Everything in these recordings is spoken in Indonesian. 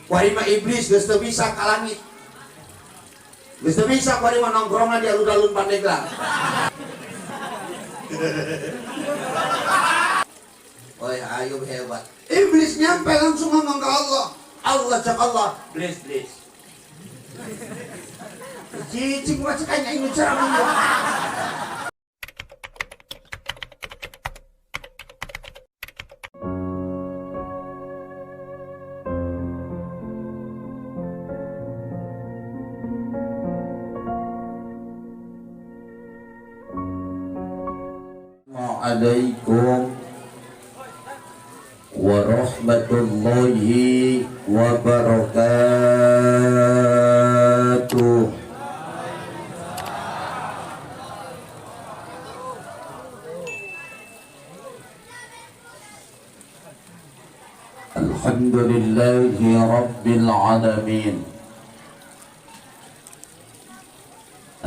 Kuari mah iblis geus teu bisa ka langit. Geus teu bisa kuari mah nongkrongna di alun-alun Pandeglang. Oi, Ayub hebat. Iblis nyampe langsung ngomong ke Allah. Allah cak Allah, please. Cicing gua cekanya ini ceramah. Assalamualaikum warahmatullahi wabarakatuh. Alhamdulillahi rabbil alamin.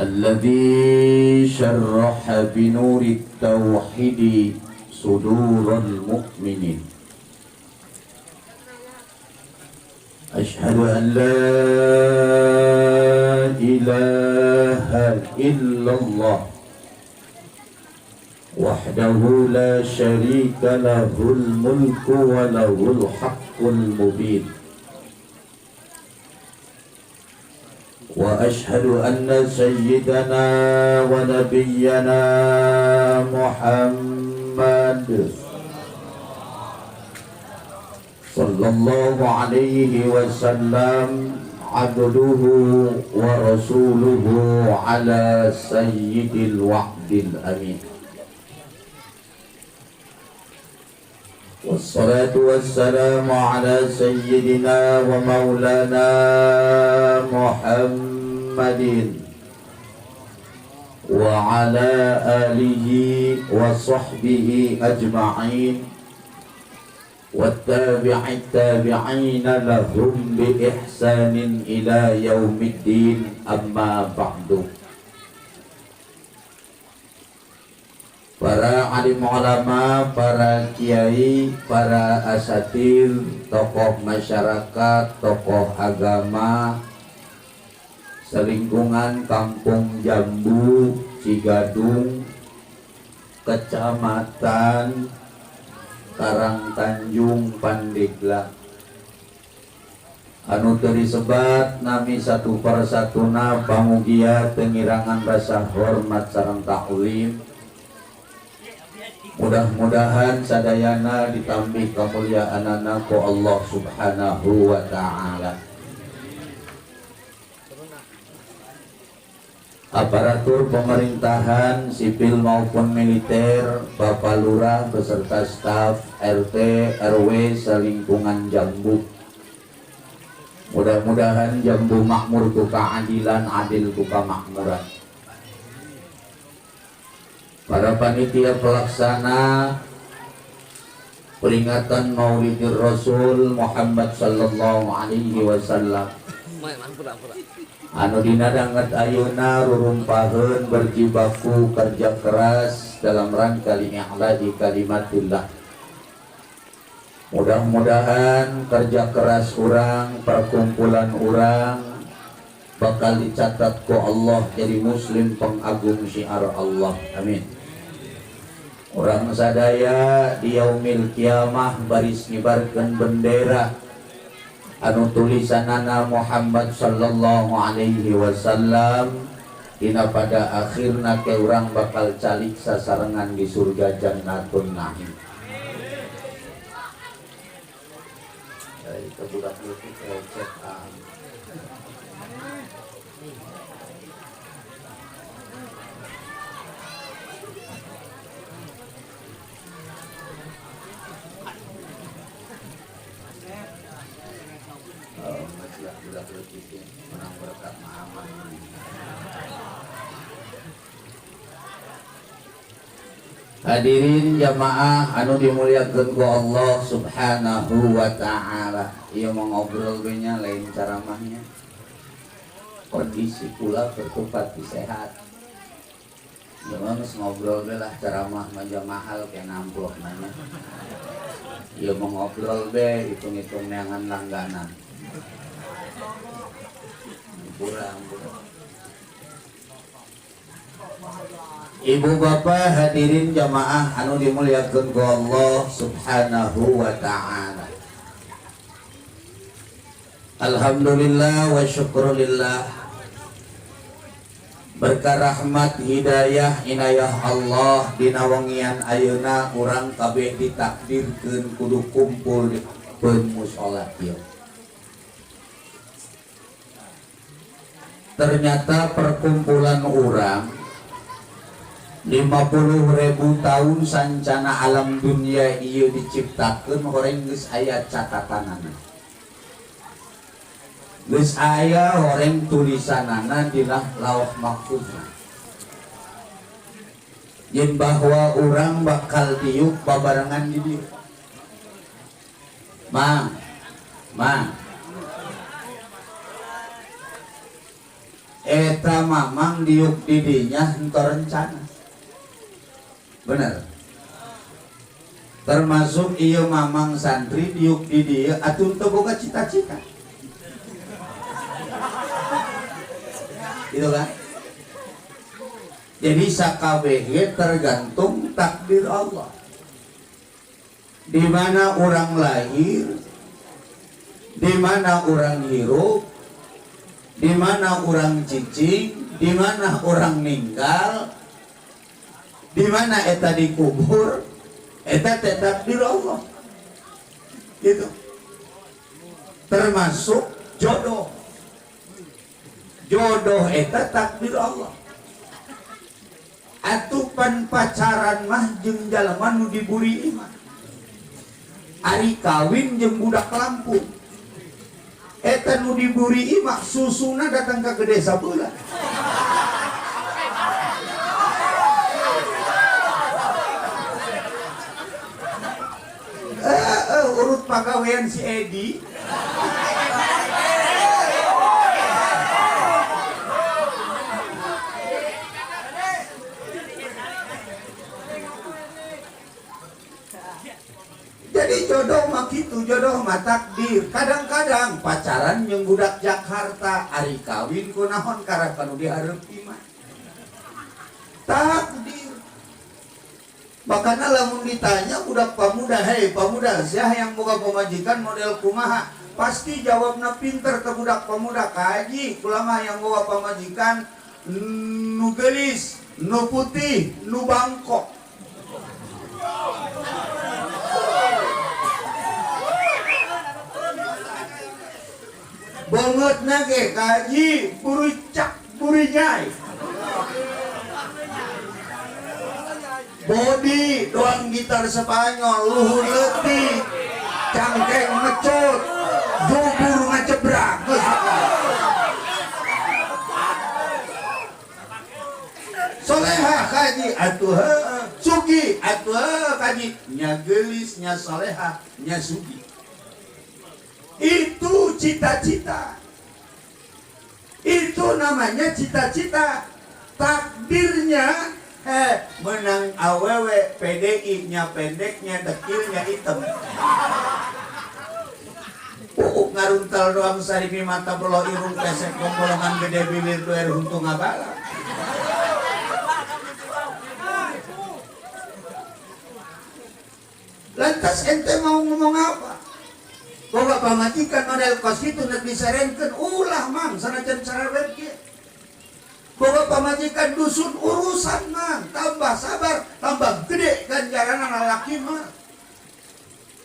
الذي شرح بنور التوحيد صدور المؤمنين أشهد أن لا إله إلا الله وحده لا شريك له الملك وله الحق المبين وأشهد أن سيدنا ونبينا محمد صلى الله عليه وسلم عبده ورسوله على سيد الوعد الأمين والصلاة والسلام على سيدنا ومولانا محمد وعلى آله وصحبه أجمعين والتابعين لهم بإحسان إلى يوم الدين أما بعد. Para alim ulama, para kiai, para asatir, tokoh masyarakat, tokoh agama, selingkungan Kampung Jambu, Cigadung, Kecamatan Karangtanjung, Pandeglang. Anu teu disebat nami satu persatuna pamugia tengirangan rasa hormat sareng taklim. Mudah-mudahan sadayana ditambih kemuliaanana ku Allah Subhanahu wa ta'ala. Aparatur pemerintahan sipil maupun militer, Bapak Lurah beserta staf RT RW selingkungan Jambu. Mudah-mudahan Jambu makmur ku keadilan, adil ku kemakmuran. Para panitia pelaksana peringatan Maulidur Rasul Muhammad sallallahu alaihi wasallam anu dina danget ayeuna rurumpaheun berjibaku kerja keras dalam rangka li'i'la'i kalimatillah. Mudah-mudahan kerja keras urang, perkumpulan urang bakal dicatat ku Allah jadi muslim pengagung syiar Allah. Amin. Orang sadaya di yaumil kiamah baris ngibarkeun bendera anu tulisanana Muhammad sallallahu alaihi wasallam. Dina pada akhirna ke urang bakal calik sasarengan di surga Jannatun Na'im. Itu budak leutik cek Hadirin jamaah anu dimuliakeun ku Allah Subhanahu wa ta'ala. Ieu ngobrol we nya lain ceramahnya. Kondisi kula bertupati sehat. Jangan ngobrol be lah ceramah mah mahal kayak namplok nanya. Ieu ngobrol be hitung-hitung neangan langganan. kurang. Ibu bapak hadirin jamaah anu dimuliakeun ku Allah Subhanahu wa ta'ala. Alhamdulillah wa syukrulillah, berkah rahmat hidayah inayah Allah dina wengian ayeuna urang kabeh ditakdirkeun kudu kumpul di mushola ieu. Ternyata perkumpulan urang 50.000 tahun sancana alam dunia ieu diciptakeun horeng geus aya catatanana, geus aya horeng tulisanana dina lauh mahfuzna, yen bahwa urang bakal diuk babarengan di dieu. Mang eta mamang diuk di dinya henteu rencana. Bener, termasuk iya mamang santri diuk di dia atuh teu boga cita-cita gitu kan. Jadi sakabeh tergantung takdir Allah. Di mana orang lahir, di mana orang hirup, di mana orang cicing, di mana orang ninggal, di mana eta dikubur, eta takdir Allah. Gitu. Termasuk jodoh. Jodoh eta takdir Allah. Atupan pacaran mah jeung jalma nu diburi imah. Ari kawin jeung budak Lampung. Eta nu diburi imah susuna datang ka gede sabeula. Urut pagawean si Edi. Jadi jodoh mah kitu, jodoh mah takdir. Kadang-kadang pacaran jeung budak Jakarta, ari kawin kunaon karep kanu dihareupi mah takdir. Makanya lamun ditanya budak pamuda, hei pamuda, siah yang boga pemajikan model kumaha? Pasti jawabna pinter ke budak pemuda, kaji ulama yang boga pemajikan nu gelis, nu putih, nu bangkok. Bangetna ge kaji buru cak buru nyai. Body doang gitar Spanyol, luhur letih, cangkeng mecut, jubur ngacebrak. Soleha kaji atuh sugi atuh kaji nya geulis nya soleha nya sugi. Itu cita-cita. Itu namanya cita-cita. Takdirnya menang awewe PDI nya pendeknya dekilnya hitam. Ngaruntal doang sarimi mata belo irung pesek gombolongan gede bibir duer huntung ngabala. Lantas ente mau ngomong apa? Boga pamajikan model kos itu nek disarenkeun ulah mang sanajan sarewe kieu. Boga pamajikan dusun urusan mang, tambah sabar, tambah gede ganjaran lalaki mah.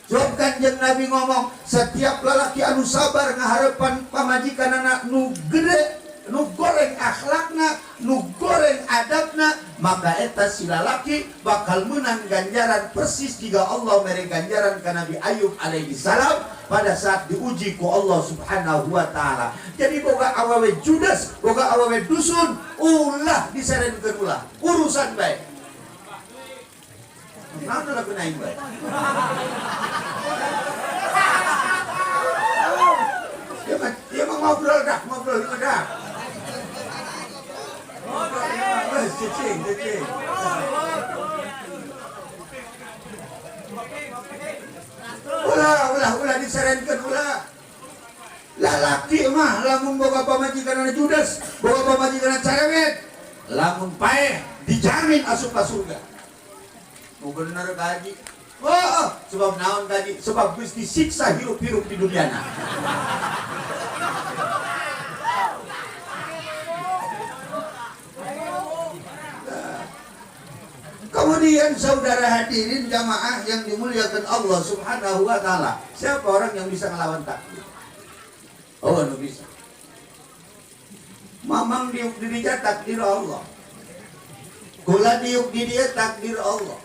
Jawab Kanjeng Nabi ngomong, setiap lelaki anu sabar ngaharepan pamajikan anak nu gede, nu goreng akhlakna, nu goreng adabna, maka eta si lalaki bakal menang ganjaran persis jika Allah mere ganjaran ka Nabi Ayub alaihi salam pada saat diuji ku Allah subhanahu wa ta'ala. Jadi boga awewe judes, boga awewe dusun, ulah disarenkeun ulah urusan baik. Naon lagu naik baik. Dia mah ngobrol dah. Cicing. Ulah disarenkeun ulah. Lalaki mah lamun boga pamajikan judes, boga pamajikan cerewet, lamun paeh dijamin asup ka surga. Nu bener gaji. Oh, sebab naon gaji? Sebab geus disiksa hirup-hirup di duniana. Kemudian saudara hadirin jamaah yang dimuliakan Allah Subhanahu wa taala, siapa orang yang bisa ngelawan takdir? Oh, anu bisa. Mamang diuk di dia takdir Allah. Kula diuk di dia takdir Allah.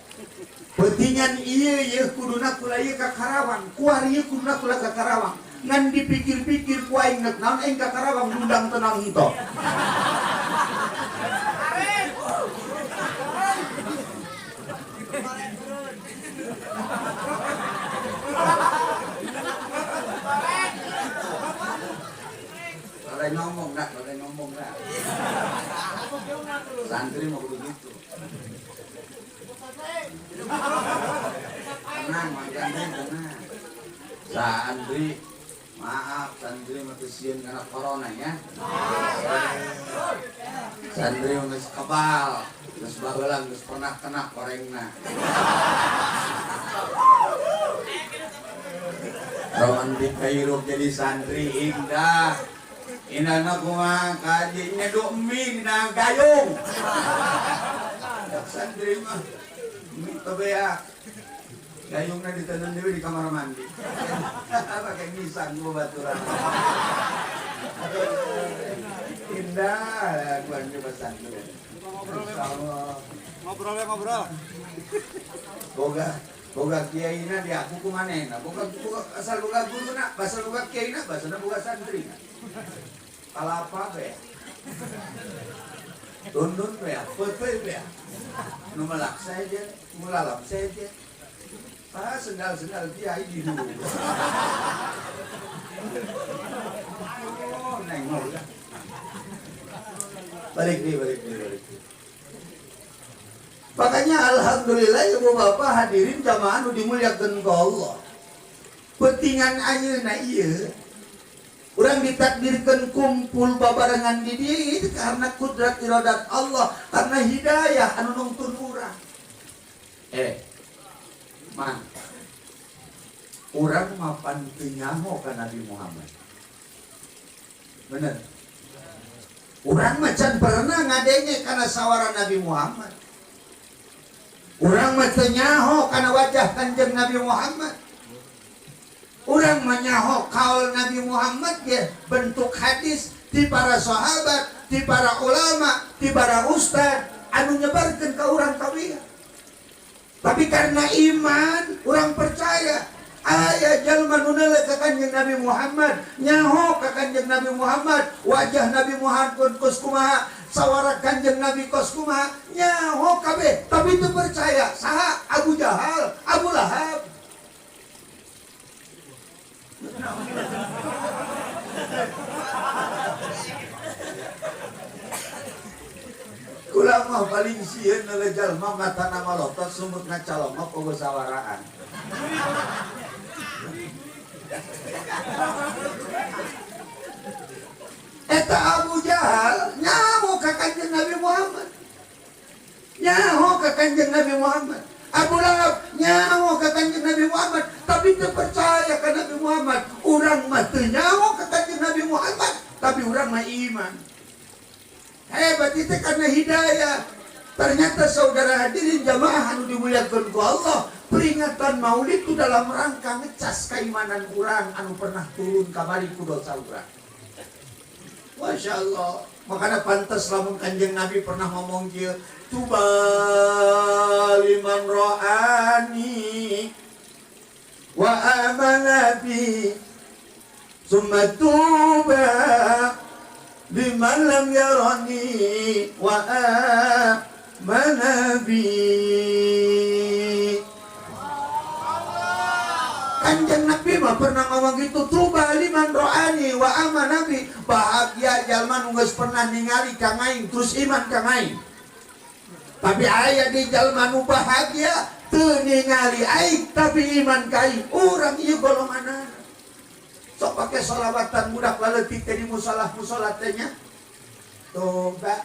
Petingan ieu kuduna kula ieu ka Karawang, kuar ieu kuduna kula ka Karawang. Ngan dipikir-pikir ku aing naon aing ka Karawang undang tenang henteu. Boleh ngomong dah. Santri mau begitu. Tenang, tenang. Santri, maaf, santri mati sieun karena corona ya. Santri geus kebal, geus baheula geus pernah kena korengna. Romantik hirup jadi santri indah. Inana kumaha kaji nyeduh mie dina gayung. Santri mah mie tebea. Gayungna ditenan deui di kamar mandi. Pakai nisan gua baturan. Indah gua coba santri. Ngobrol. Boga kiaina di aku kumanehna. Boga asal boga guruna, basal boga kiaina, basal boga santrina. Kalapa be. Tundun be, pepe be. Nu melak saja, mulalap saja. Sendal-sendal kiai di dulu. Oh, nengok ya. Balik. Makanya alhamdulillah ibu bapak hadirin jamaah nu dimuliakeun ku Allah. Pentingan ayeuna ieu urang ditakdirkeun kumpul babarengan di dieu itu karena kudrat iradat Allah, karena hidayah anu nuntun urang. Man. Urang mapan teu nyaho ka Nabi Muhammad. Bener. Urang mah can pernah ngadenge kana sawara Nabi Muhammad. Urang mah teu nyaho kana wajah Kanjeng Nabi Muhammad. Urang mah nyaho kaul Nabi Muhammad ge bentuk hadis ti para sahabat, ti para ulama, ti para ustad anu nyebarkeun ka urang kawian. Tapi karena iman, urang percaya aya jalma nu neuleuh ka Kanjeng Nabi Muhammad, nyaho ka Kanjeng Nabi Muhammad, wajah Nabi Muhammad kos kumaha, sawara Kanjeng Nabi kos kumaha, nyaho kabeh, tapi teu percaya. Saha? Abu Jahal, Abu Lahab. Kula mah paling sieun neuleuh jalma matana malotot sumut ngacalong mah pogo sawaraan. Eta Abu Jahal nyaho ka Kanjeng Nabi Muhammad. Nyaho ka Kanjeng Nabi Muhammad. Abu Lahab nyaho ka Kanjeng Nabi Muhammad, tapi teu percaya ka Nabi Muhammad. Urang mah teu nyaho ka Kanjeng Nabi Muhammad, tapi urang mah iman. Hebat itu karena hidayah. Ternyata saudara hadirin jamaah anu dimuliakeun ku Allah, peringatan Maulid itu dalam rangka ngecas keimanan urang anu pernah turun kamari ku dosa urang. Masya Allah. Makanya pantas lamun Kanjeng Nabi pernah ngomong kieu, tuba liman ro'ani wa amana bi summa tuba liman lam yarani wa amana bi. Kanjeng Nabi mah pernah ngomong gitu, tuba liman ro'ani wa amana bi. Bahagia jalma nu geus pernah ningali ka aing terus iman ka aing. Tapi aya di jalma nu bahagia teu ningali aing tapi iman ka aing. Urang ieu golonganna. sok pakai salawatan budak laletik teh di musola teh nya. Toba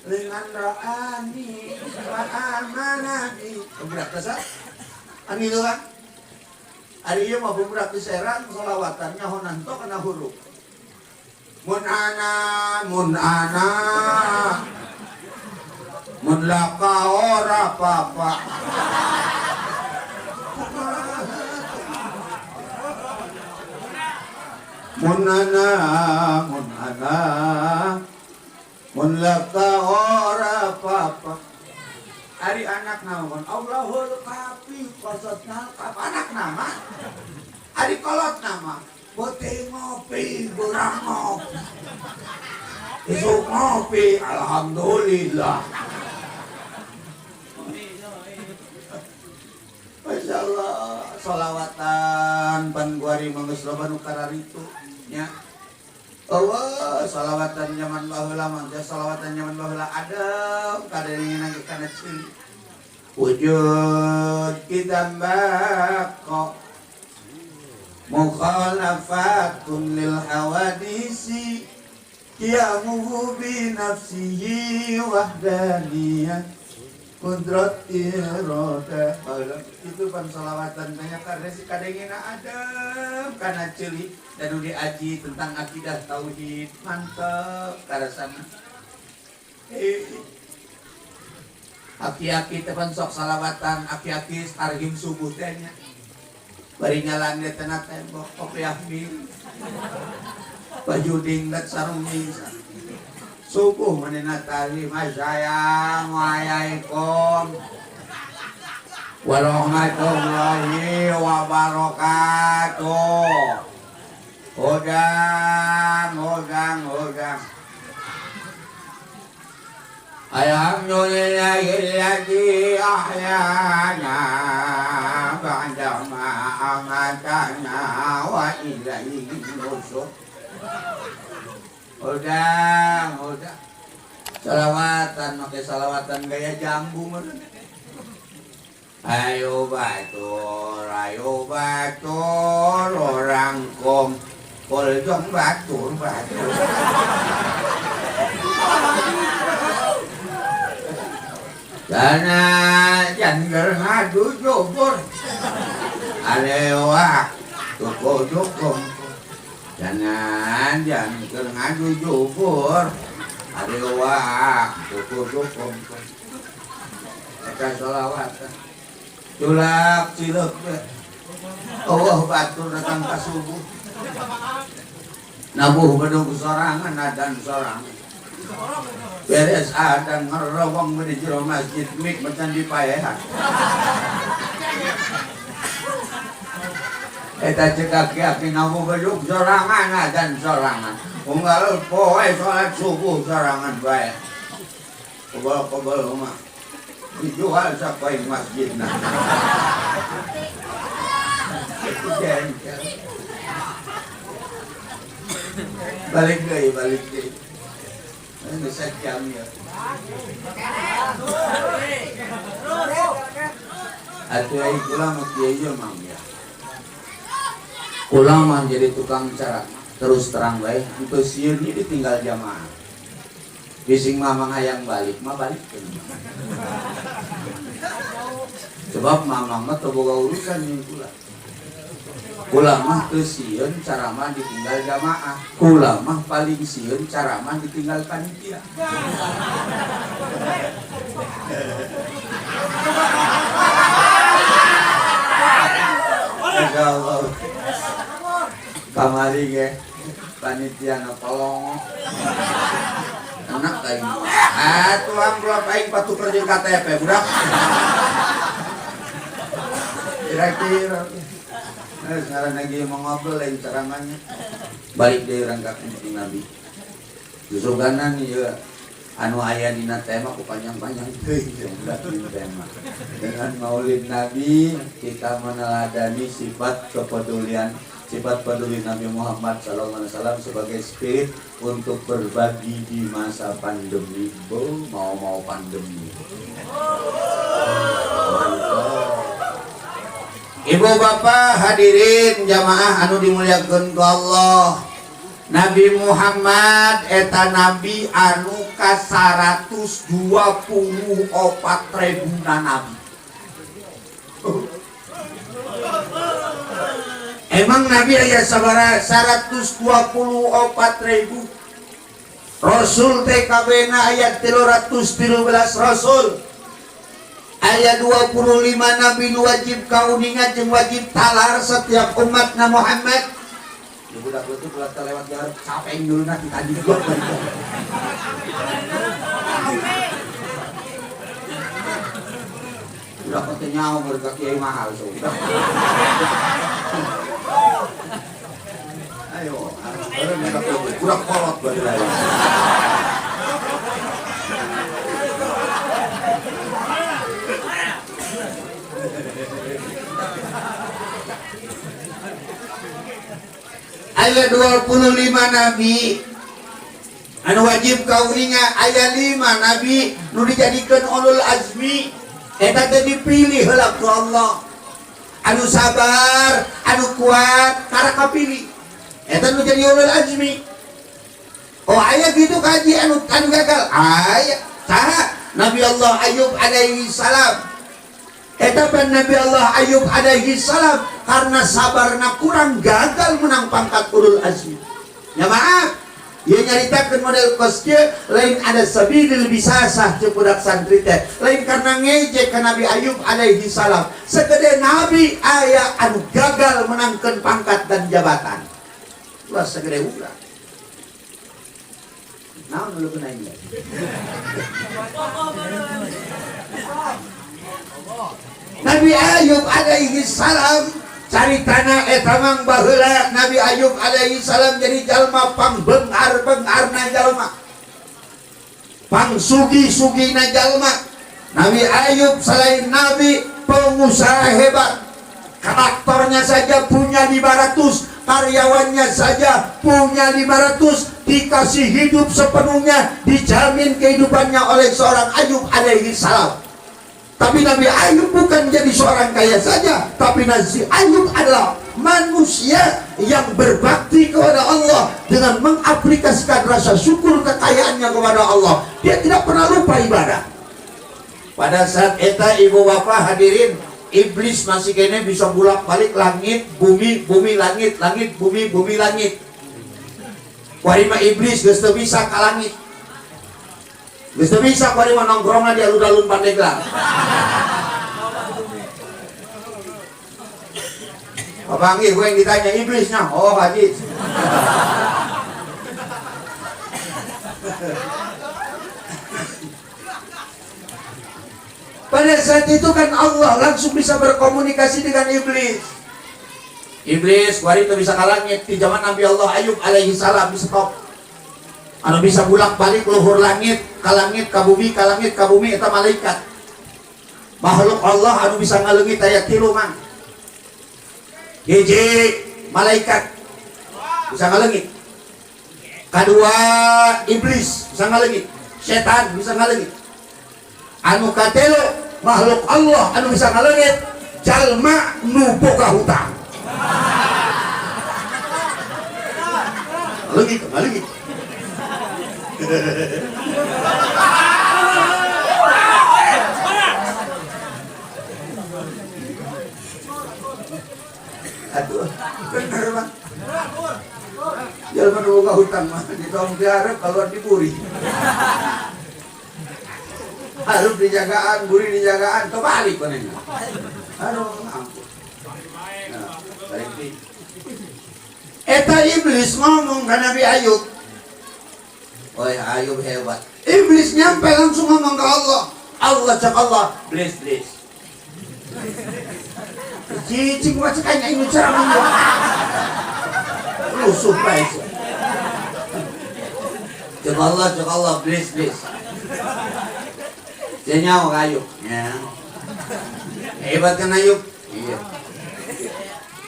dengan ro'ani ma'amanabi budak kasa ani itu kan hari ieu mah budak diseran salawatannya honanto kana huruf mun ana mun laka ora papa mun ana mun laka ora papa ari anak naon Allahul kafi maksudna anak nama ari kolot nama bote ngopi kurang ngopi isuk ngopi alhamdulillah Masya Allah salawatan pan guari manggeus loba nu kararitu nya Allah salawatan zaman baheula mah salawatan zaman baheula adem kadeuing nangge kana cili wujud kita baqa mukhalafatun lil hawadisi qiyamuhu bi nafsihi wahdaniyah kudrat irada itu pan salawatan banyak karena si kadengina adem kana ceuli dan udah aji tentang akidah tauhid mantep karasana aki-aki teh pan sok salawatan aki-aki arhim subuh teh nya bari ngalan teh tena tembok kopiah mie baju dinglet sarung misa subuh manena tali sayang waalaikum warahmatullahi wabarakatuh hodang alhamdulillahilladzi ahyana ba'da ma amatana wa ilaihi nusyur Udah salawatan pakai salawatan gaya jambu meureun ayo batur orang kom poljong batur dana jangger ngadu jobor alewa tuko jokom jangan ngadu jubur adewa tukur eta sholawatan tulak cilek Allah batur datang ka subuh nabuh bedung sorangan adan sorangan beres adan ngerewong di jero masjid mik macan dipaehan eta cek aki-aki nabuh bedung sorangan adan sorangan unggal poe salat subuh sorangan bae kobol mah dijual sampai masjidna balik deh ini sejam ya atuh ai kula mah kieu mah ya kula mah jadi tukang cara terus terang bae untuk sieun ini ditinggal jamaah bising mamang hayang balik mah balik sebab mamang mah teu boga urusan jeung kula mah teu sieun cara mah ditinggal jamaah kula mah paling sieun cara mah ditinggal panitia insyaallah kamari ge panitia na tolong anak kain tuang belum aing patu kerja KTP budak kira-kira sekarang lagi mau ngobrol lain ceramahnya balik dari rangka kunci Nabi jusuganan ya anu aya dina tema ku panjang-panjang tema dengan maulid Nabi kita meneladani sifat kepedulian sifat peduli Nabi Muhammad SAW sebagai spirit untuk berbagi di masa pandemi. Mau pandemi. Ibu bapak hadirin jamaah anu dimuliakeun ku Allah. Nabi Muhammad eta nabi anu ka 124.000 nabi. Emang nabi aya sabaraha 124.000. Rasul TKB-na ayat 313 Rasul. Ayat 25 nabi nu wajib kauningan jeung wajib talar setiap umatna Muhammad. Ibu budak itu kalau lewat jalan capek dulu nanti tadi juga. Budak itu nyawa mereka kiai mahal so. Ayo, budak kolot berarti lah. Ayat 25 nabi anu wajib kauninga, ayat 5 nabi nu dijadikeun ulul azmi eta teh dipilih heula ku Allah, anu sabar, anu kuat karena kapilih eta nu jadi ulul azmi. Oh ayat gitu kaji anu gagal ayat saha Nabi Allah Ayub alaihi salam. Eta pan Nabi Allah Ayub alaihi salam karena sabarna kurang gagal menang pangkat ulul azmi. Ya maaf, ieu nyaritakeun model kos kieu lain ada sabilil bisasah ceuk budak santri teh. Lain karena ngejek ka Nabi Ayub alaihi salam. Segede nabi aya anu gagal menangkeun pangkat dan jabatan. Ulah segede urang. Naon lu kena ini? Nabi Ayub alaihi salam caritana eta mang baheula Nabi Ayub alaihi salam jadi jalma pangbengar-bengarna jalma, pangsugi-sugina jalma. Nabi Ayub selain nabi pengusaha hebat, karakternya saja punya 500, karyawannya saja punya 500, dikasih hidup sepenuhnya, dijamin kehidupannya oleh seorang Ayub alaihi salam. Tapi Nabi Ayub bukan jadi seorang kaya saja, tapi Nabi Ayub adalah manusia yang berbakti kepada Allah dengan mengaplikasikan rasa syukur kekayaannya kepada Allah. Dia tidak pernah lupa ibadah. Pada saat eta ibu bapak hadirin, iblis masih kene bisa bolak-balik langit, bumi, bumi, langit, langit, bumi, bumi, langit. Kuarima iblis geus teu bisa ka langit. Geus teu bisa kuarima nongkrongna di alun-alun Pandeglang. Papanggih gue yang ditanya iblisnya, oh haji. Pada saat itu kan Allah langsung bisa berkomunikasi dengan iblis. Iblis, wari itu bisa kalangit di zaman Nabi Allah Ayub alaihi salam di stop. Anu bisa bolak-balik luhur langit, kalangit, kabumi, kalangit, kabumi, itu malaikat. Makhluk Allah anu bisa ngaleungit aya 3 mang. Hiji malaikat bisa ngaleungit. Kadua iblis bisa ngaleungit. Setan bisa ngaleungit. Anu katelo makhluk Allah anu bisa ngaleungit jalma nu boga hutang. Ngaleungit. Aduh, bener bang. Jalma nu boga hutang mah ditong diarep keluar diburi. Harus dijagaan, buri dijagaan, kebalik panenna. Aduh, ampun. Nah, baik. Eta iblis ngomong ke Nabi Ayub. Oi Ayub hebat. Iblis nyampe langsung ngomong ke Allah. Allah cak Allah, please. Cicing gua cekanya ini cara ngomong. Lu surprise. Cak Allah, please. Dia nyawa Ayub. Ya. Hebat kan Ayub? Iya.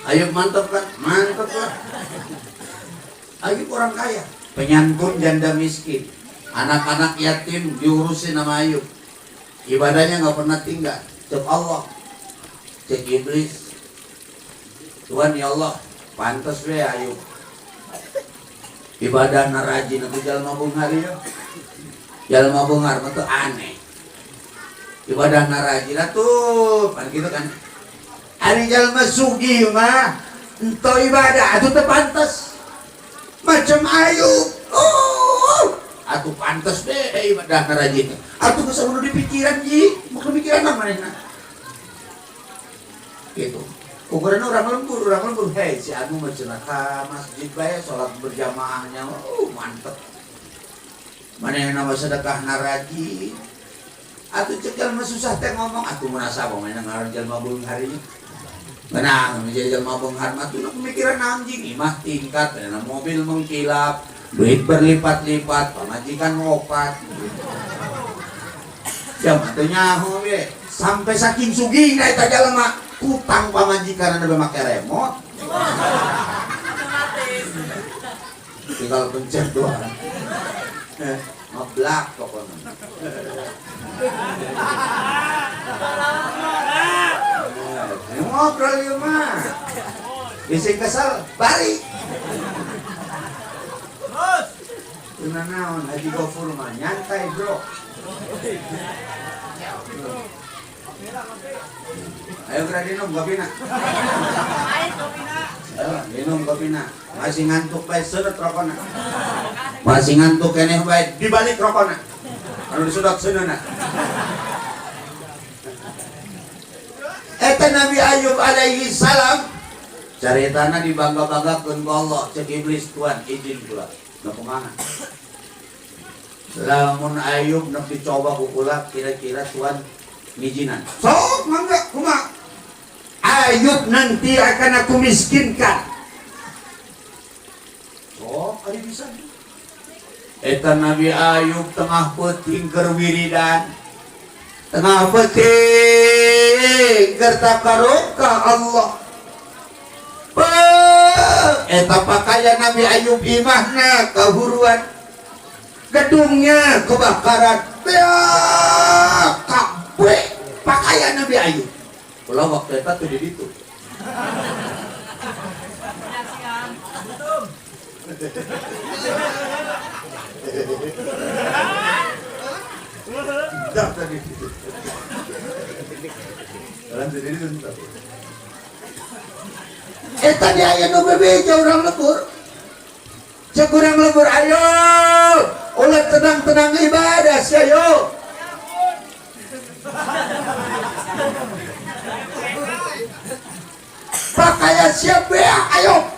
Ayub mantap kan? Mantap lah. Ayub orang kaya, penyantun janda miskin, anak-anak yatim diurusin sama Ayub. Ibadahnya nggak pernah tinggal. Cek Allah, cek iblis. Tuhan ya Allah, pantas we ayo ibadah narajin atau jalma bungar ya. Jalma bungar itu aneh. Ibadah narajin tuh, kan gitu kan. Ari jalma sugih mah ento ibadah atuh teu pantes. Macam Ayub. Oh, atuh pantes deh ibadah narajin. Atuh geus anu di pikiran ji, bukan pikiran manehna. Gitu. Ukuran orang lembur, hei si anu macam ka masjid bae salat berjamaahnya, mantep. Manehna mah sedekah narajin. Atuh cekel mah susah teh ngomong, atuh munasabah mana ngaran jalma beunghar ieu. Benang menjadi jalma beunghar mah tuh pemikiran anjing imah tingkat, mobil mengkilap, duit berlipat-lipat, pamajikan ngopat. Ya mah teu nyaho we, sampai saking sugihna eta jalma utang pamajikan anu make remote. Tinggal pencet doang. Ngeblak pokoknya. Ngobrol ya mah. Bising kesal, balik. Tuna naon, Haji Gofur mah nyantai bro. Ayo kira minum kopina. Minum kopina. Masih ngantuk bae seureut rokona. Masih ngantuk keneh bae dibalik rokona. Anu disudot seunana. Eta Nabi Ayub alaihi salam caritana dibangga-banggakeun ku Allah cek iblis Tuhan izin kula. Nu kumaha? Lamun Ayub neuk dicoba ku kula kira-kira Tuhan ngijinan. Sok mangga kumaha? Ayub nanti akan aku miskinkan. Sok ari bisa. Eta Nabi Ayub tengah peuting keur wiridan. Tengah peuting keur takaruk ka Allah. Eta pakaian Nabi Ayub imahna kahuruan. Gedungnya kebakaran. Kabeh pakaian Nabi Ayub. Kalau waktu itu tuh di situ. Dah tadi situ. Lanjut ini bentar. Tadi aya nu bebeja urang lembur. Cek urang lembur ayo. Ulah tenang-tenang ibadah sih ayo. Pakaian siapa ya? Ayo.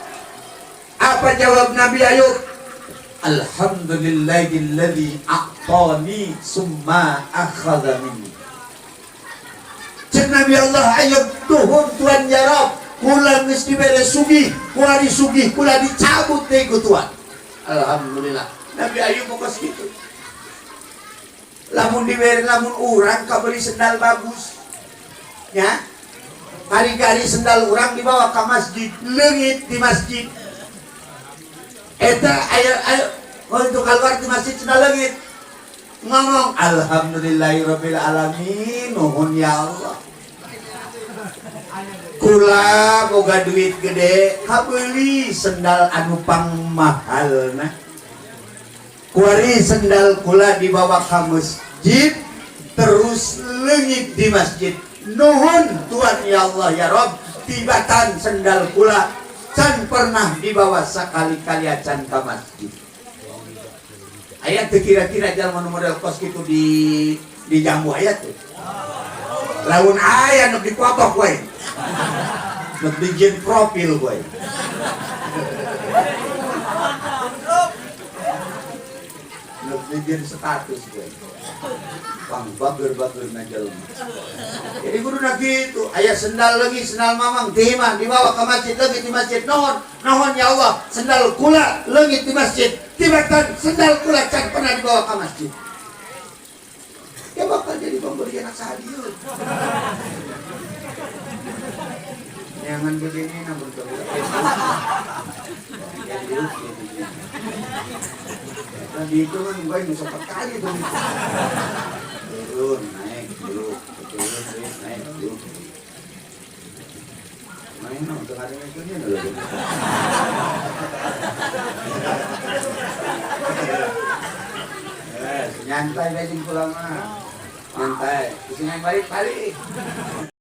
Apa jawab Nabi Ayub? Alhamdulillahilladzi a'tani summa akhadha minni. Cek Nabi Allah Ayub tuhun Tuhan ya Rabb, kula geus dibere sugih, kuari sugih kula dicabut deui ku Tuhan. Alhamdulillah. Nabi Ayub pokos kitu. Lamun dibere lamun urang kabeli sendal bagus. Ya. Hari-hari sendal urang dibawa ke masjid, leungit di masjid. Eta ayo untuk keluar di masjid sendal leungit. Ngomong alhamdulillahirabbil alamin, nuhun ya Allah. Kula boga duit gede, kabeuli sendal anu pangmahalna. Kuari sendal kula dibawa ke masjid, terus leungit di masjid. Nuhun Tuhan ya Allah ya Rob, tibatan sendal kula can pernah dibawa sekali-kali acan ke masjid. Ayat kira-kira jalma model kos gitu di jambu ayat tuh. Laun ayat nuk dipotong gue, nuk dijin profil gue. Nuk dijin status gue. Pang bager-bager najal. Jadi guru gitu, ayah sendal lagi, sendal mamang timah dibawa ke masjid lagi di masjid nohon ya Allah, sendal kula lagi di masjid, tibatan sendal kula can pernah dibawa ke masjid. Ya bakal jadi pemberi anak sahadiut. Jangan begini namun tadi itu kan gue bisa 4 kali tuh. Turun, naik, turun, naik, turun. Main no, tengah dengan kunyit lagi. Nyantai aja pulang mah. Nyantai. Di sini balik.